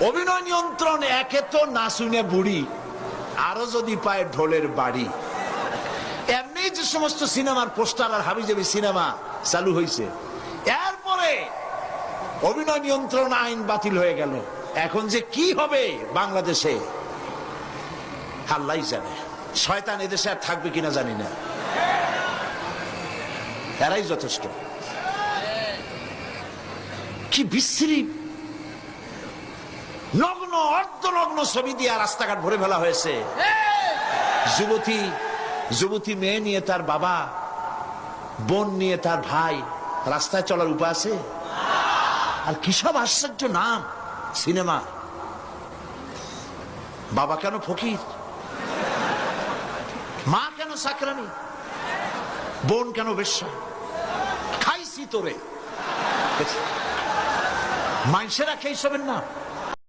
অভিনয় নিয়ন্ত্রণ একে তো না শুনে বুড়ি, আরো যদি পায় ঢোলের বাড়ি। এমনি যে সমস্ত সিনেমার পোস্টার আর হাবিজাবি সিনেমা চালু হয়েছে, এরপরে অভিনয় নিয়ন্ত্রণ আইন বাতিল হয়ে গেল। এখন যে কি হবে বাংলাদেশে আল্লাহই জানে। শয়তান এদেশে আর থাকবে কিনা জানি না, এরাই যথেষ্ট। কি বিশ্রী নগ্ন অর্ধনগ্ন ছবি দিয়ে রাস্তাঘাট ভরে ফেলা হয়েছে। যুবতী মেয়ে নিয়ে তার বাবা, বোন নিয়ে তার ভাই রাস্তায় চলার উপায় আছে? আর কি সব আশ্চর্য নাম সিনেমা। বাবা কেন ফকির, মা কেন চাকরানি, বোন কেন বেশ্যা, খাইছি তোরে। মানুষেরা খেয়ে সবেন না।